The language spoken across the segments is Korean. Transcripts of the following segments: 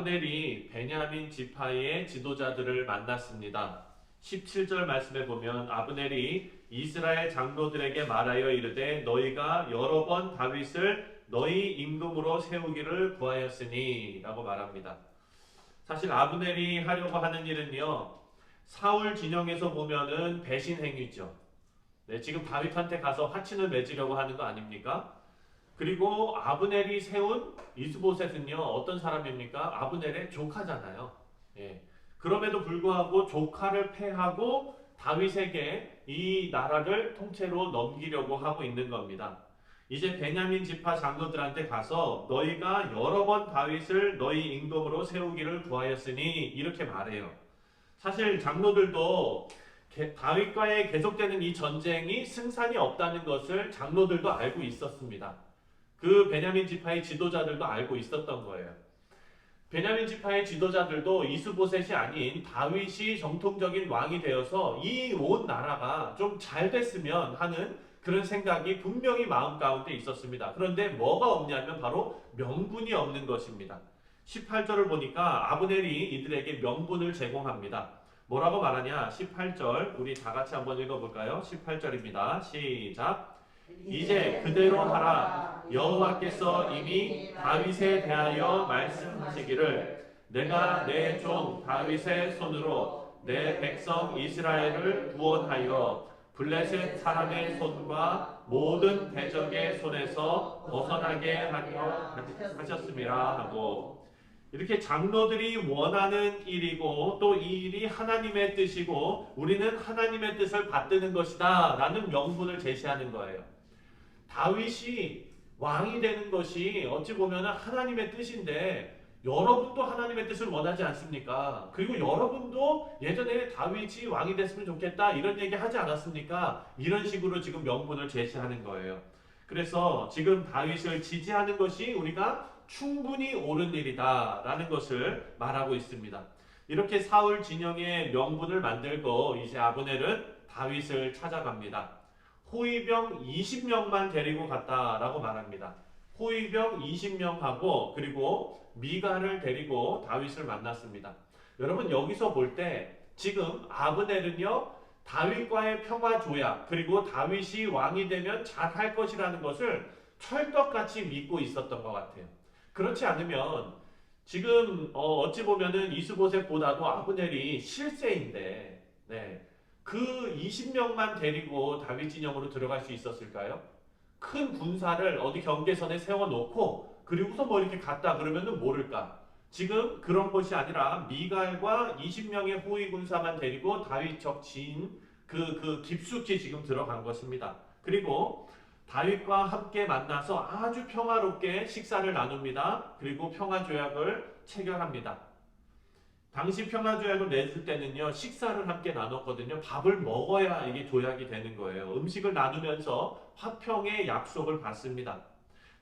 아브넬이 베냐민 지파의 지도자들을 만났습니다. 17절 말씀에 보면 아브넬이 이스라엘 장로들에게 말하여 이르되 너희가 여러 번 다윗을 너희 임금으로 세우기를 구하였으니 라고 말합니다. 사실 아브넬이 하려고 하는 일은요, 사울 진영에서 보면은 배신 행위죠. 네, 지금 다윗한테 가서 화친을 맺으려고 하는 거 아닙니까? 그리고 아브넬이 세운 이스보셋은요, 어떤 사람입니까? 아브넬의 조카잖아요. 예. 그럼에도 불구하고 조카를 패하고 다윗에게 이 나라를 통째로 넘기려고 하고 있는 겁니다. 이제 베냐민 지파 장로들한테 가서 너희가 여러 번 다윗을 너희 임금으로 세우기를 구하였으니 이렇게 말해요. 사실 장로들도 다윗과의 계속되는 이 전쟁이 승산이 없다는 것을 장로들도 알고 있었습니다. 그 베냐민 지파의 지도자들도 알고 있었던 거예요. 베냐민 지파의 지도자들도 이스보셋이 아닌 다윗이 정통적인 왕이 되어서 이 온 나라가 좀 잘 됐으면 하는 그런 생각이 분명히 마음 가운데 있었습니다. 그런데 뭐가 없냐면 바로 명분이 없는 것입니다. 18절을 보니까 아브넬이 이들에게 명분을 제공합니다. 뭐라고 말하냐? 18절 우리 다 같이 한번 읽어볼까요? 18절입니다. 시작. 이제 그대로 하라. 여호와께서 이미 다윗에 대하여 말씀하시기를 내가 내 종 다윗의 손으로 내 백성 이스라엘을 구원하여 블레셋 사람의 손과 모든 대적의 손에서 벗어나게 하려 하셨음이라 하고, 이렇게 장로들이 원하는 일이고 또 이 일이 하나님의 뜻이고 우리는 하나님의 뜻을 받드는 것이다 라는 명분을 제시하는 거예요. 다윗이 왕이 되는 것이 어찌 보면 하나님의 뜻인데 여러분도 하나님의 뜻을 원하지 않습니까? 그리고 여러분도 예전에 다윗이 왕이 됐으면 좋겠다 이런 얘기 하지 않았습니까? 이런 식으로 지금 명분을 제시하는 거예요. 그래서 지금 다윗을 지지하는 것이 우리가 충분히 옳은 일이다 라는 것을 말하고 있습니다. 이렇게 사울 진영의 명분을 만들고 이제 아브넬은 다윗을 찾아갑니다. 호위병 20명만 데리고 갔다라고 말합니다. 호위병 20명하고 그리고 미가를 데리고 다윗을 만났습니다. 여러분 여기서 볼 때 지금 아브넬은요 다윗과의 평화 조약 그리고 다윗이 왕이 되면 잘할 것이라는 것을 철떡같이 믿고 있었던 것 같아요. 그렇지 않으면 지금 어찌 보면은 이스보셋보다도 아브넬이 실세인데 그 20명만 데리고 다윗 진영으로 들어갈 수 있었을까요? 큰 군사를 어디 경계선에 세워놓고 그리고서 뭐 이렇게 갔다 그러면은 모를까? 지금 그런 것이 아니라 미갈과 20명의 호위 군사만 데리고 다윗 적진 깊숙이 지금 들어간 것입니다. 그리고 다윗과 함께 만나서 아주 평화롭게 식사를 나눕니다. 그리고 평화조약을 체결합니다. 당시 평화조약을 냈을 때는요, 식사를 함께 나눴거든요. 밥을 먹어야 이게 조약이 되는 거예요. 음식을 나누면서 화평의 약속을 받습니다.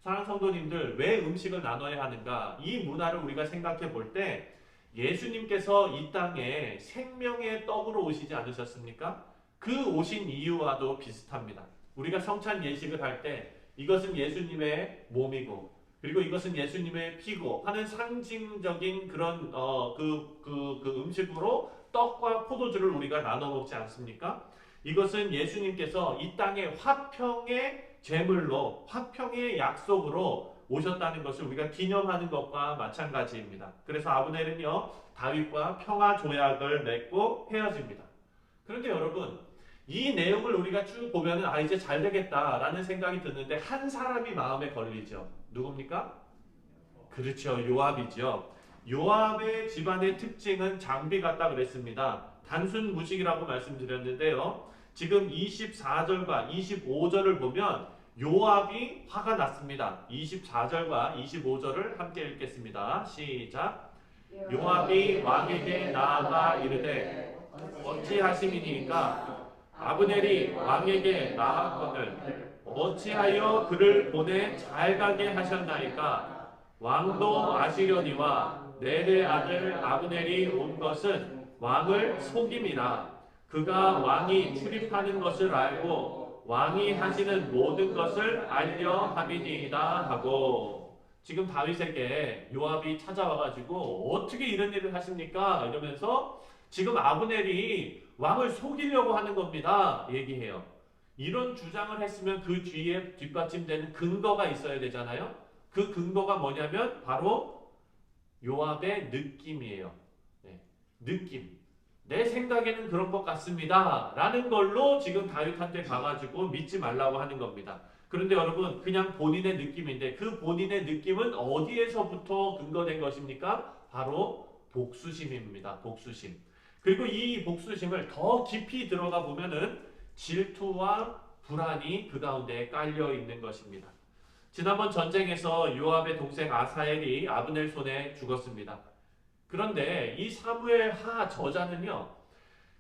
사랑하는 성도님들, 왜 음식을 나눠야 하는가? 이 문화를 우리가 생각해 볼 때 예수님께서 이 땅에 생명의 떡으로 오시지 않으셨습니까? 그 오신 이유와도 비슷합니다. 우리가 성찬 예식을 할 때 이것은 예수님의 몸이고 그리고 이것은 예수님의 피고 하는 상징적인 그런 음식으로 떡과 포도주를 우리가 나눠 먹지 않습니까? 이것은 예수님께서 이 땅에 화평의 제물로 화평의 약속으로 오셨다는 것을 우리가 기념하는 것과 마찬가지입니다. 그래서 아브넬은요 다윗과 평화 조약을 맺고 헤어집니다. 그런데 여러분 이 내용을 우리가 쭉 보면은 이제 잘 되겠다라는 생각이 드는데 한 사람이 마음에 걸리죠. 누굽니까? 그렇죠. 요압이죠. 요압의 집안의 특징은 장비 같다 그랬습니다. 단순 무식이라고 말씀드렸는데요. 지금 24절과 25절을 보면 요압이 화가 났습니다. 24절과 25절을 함께 읽겠습니다. 시작. 요압이 왕에게 나아가 이르되 어찌하심이니까 아브넬이 왕에게 나아가거늘 어찌하여 그를 보내 잘 가게 하셨나이까? 왕도 아시려니와 넬의 아들 아브넬이 온 것은 왕을 속임이라. 그가 왕이 출입하는 것을 알고 왕이 하시는 모든 것을 알려 함이니이다 하고. 지금 다윗에게 요압이 찾아와가지고 어떻게 이런 일을 하십니까? 이러면서 지금 아브넬이 왕을 속이려고 하는 겁니다. 얘기해요. 이런 주장을 했으면 그 뒤에 뒷받침되는 근거가 있어야 되잖아요. 그 근거가 뭐냐면 바로 요압의 느낌이에요. 네, 느낌. 내 생각에는 그런 것 같습니다. 라는 걸로 지금 다윗한테 가가지고 믿지 말라고 하는 겁니다. 그런데 여러분, 그냥 본인의 느낌인데 그 본인의 느낌은 어디에서부터 근거된 것입니까? 바로 복수심입니다. 복수심. 그리고 이 복수심을 더 깊이 들어가 보면은 질투와 불안이 그 가운데 깔려 있는 것입니다. 지난번 전쟁에서 요압의 동생 아사엘이 아브넬 손에 죽었습니다. 그런데 이 사무엘 하 저자는요,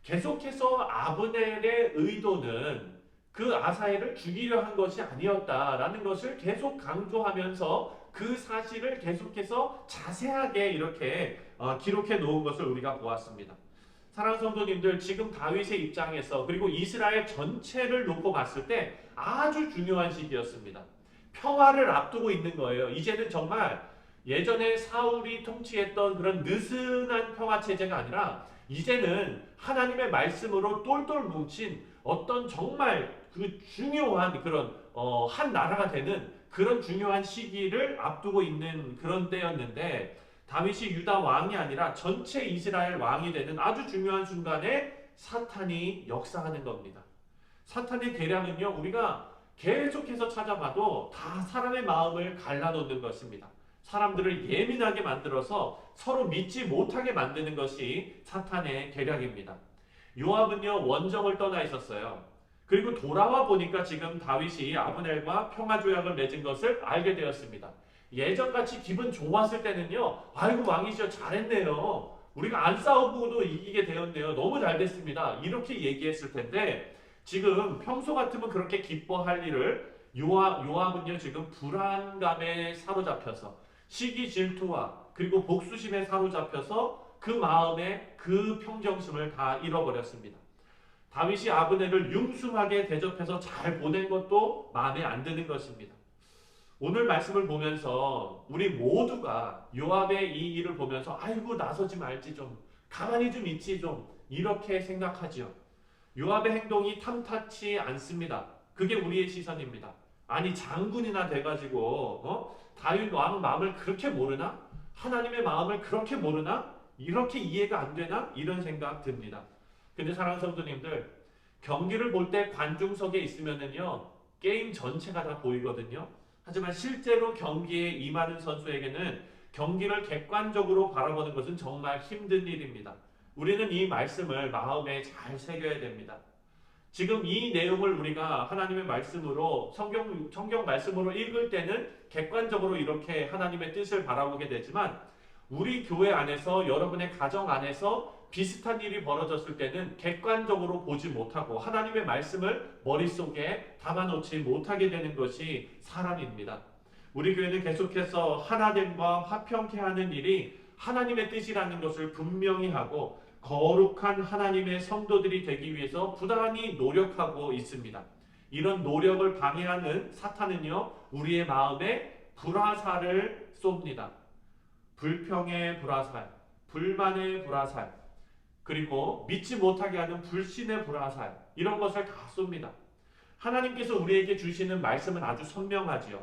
계속해서 아브넬의 의도는 그 아사엘을 죽이려 한 것이 아니었다라는 것을 계속 강조하면서 그 사실을 계속해서 자세하게 이렇게 기록해 놓은 것을 우리가 보았습니다. 사랑하는 성도님들, 지금 다윗의 입장에서 그리고 이스라엘 전체를 놓고 봤을 때 아주 중요한 시기였습니다. 평화를 앞두고 있는 거예요. 이제는 정말 예전에 사울이 통치했던 그런 느슨한 평화 체제가 아니라 이제는 하나님의 말씀으로 똘똘 뭉친 어떤 정말 그 중요한 그런 한 나라가 되는 그런 중요한 시기를 앞두고 있는 그런 때였는데, 다윗이 유다 왕이 아니라 전체 이스라엘 왕이 되는 아주 중요한 순간에 사탄이 역사하는 겁니다. 사탄의 계략은요, 우리가 계속해서 찾아봐도 다 사람의 마음을 갈라놓는 것입니다. 사람들을 예민하게 만들어서 서로 믿지 못하게 만드는 것이 사탄의 계략입니다. 요압은요, 원정을 떠나 있었어요. 그리고 돌아와 보니까 지금 다윗이 아브넬과 평화조약을 맺은 것을 알게 되었습니다. 예전같이 기분 좋았을 때는요, 아이고 왕이시여 잘했네요, 우리가 안 싸우고도 이기게 되었네요, 너무 잘 됐습니다, 이렇게 얘기했을 텐데, 지금 평소 같으면 그렇게 기뻐할 일을 요압은요, 지금 불안감에 사로잡혀서 시기 질투와 그리고 복수심에 사로잡혀서 그 마음의 그 평정심을 다 잃어버렸습니다. 다윗이 아브넬을 융숭하게 대접해서 잘 보낸 것도 마음에 안 드는 것입니다. 오늘 말씀을 보면서 우리 모두가 요압의 이 일을 보면서 아이고 나서지 말지 좀, 가만히 좀 있지 좀, 이렇게 생각하지요. 요압의 행동이 탐탁치 않습니다. 그게 우리의 시선입니다. 아니 장군이나 돼가지고 다윗 왕 마음을 그렇게 모르나? 하나님의 마음을 그렇게 모르나? 이렇게 이해가 안 되나? 이런 생각 듭니다. 근데 사랑하는 성도님들, 경기를 볼 때 관중석에 있으면은요, 게임 전체가 다 보이거든요. 하지만 실제로 경기에 임하는 선수에게는 경기를 객관적으로 바라보는 것은 정말 힘든 일입니다. 우리는 이 말씀을 마음에 잘 새겨야 됩니다. 지금 이 내용을 우리가 하나님의 말씀으로 성경 말씀으로 읽을 때는 객관적으로 이렇게 하나님의 뜻을 바라보게 되지만, 우리 교회 안에서 여러분의 가정 안에서 비슷한 일이 벌어졌을 때는 객관적으로 보지 못하고 하나님의 말씀을 머릿속에 담아놓지 못하게 되는 것이 사람입니다. 우리 교회는 계속해서 하나됨과 화평케 하는 일이 하나님의 뜻이라는 것을 분명히 하고 거룩한 하나님의 성도들이 되기 위해서 부단히 노력하고 있습니다. 이런 노력을 방해하는 사탄은요, 우리의 마음에 불화살을 쏩니다. 불평의 불화살, 불만의 불화살, 그리고 믿지 못하게 하는 불신의 불화살, 이런 것을 다 쏩니다. 하나님께서 우리에게 주시는 말씀은 아주 선명하지요.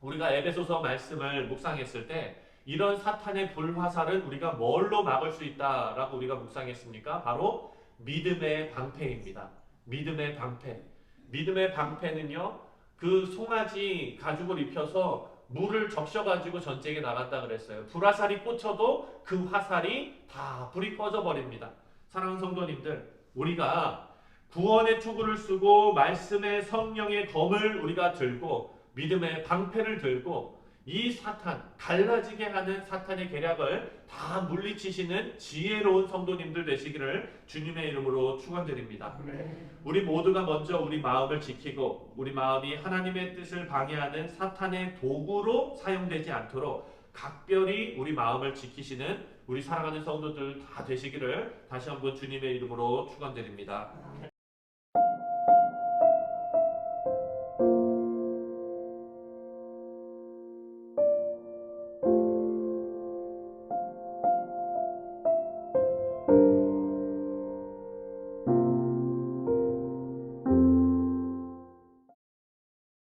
우리가 에베소서 말씀을 묵상했을 때 이런 사탄의 불화살은 우리가 뭘로 막을 수 있다라고 우리가 묵상했습니까? 바로 믿음의 방패입니다. 믿음의 방패. 믿음의 방패는요, 그 송아지 가죽을 입혀서 물을 적셔가지고 전쟁에 나간다 그랬어요. 불화살이 꽂혀도 그 화살이 다 불이 꺼져버립니다. 사랑하는 성도님들, 우리가 구원의 투구를 쓰고 말씀의 성령의 검을 우리가 들고 믿음의 방패를 들고 이 사탄, 갈라지게 하는 사탄의 계략을 다 물리치시는 지혜로운 성도님들 되시기를 주님의 이름으로 축원드립니다. 우리 모두가 먼저 우리 마음을 지키고 우리 마음이 하나님의 뜻을 방해하는 사탄의 도구로 사용되지 않도록 각별히 우리 마음을 지키시는 우리 사랑하는 성도들 다 되시기를 다시 한번 주님의 이름으로 축원드립니다.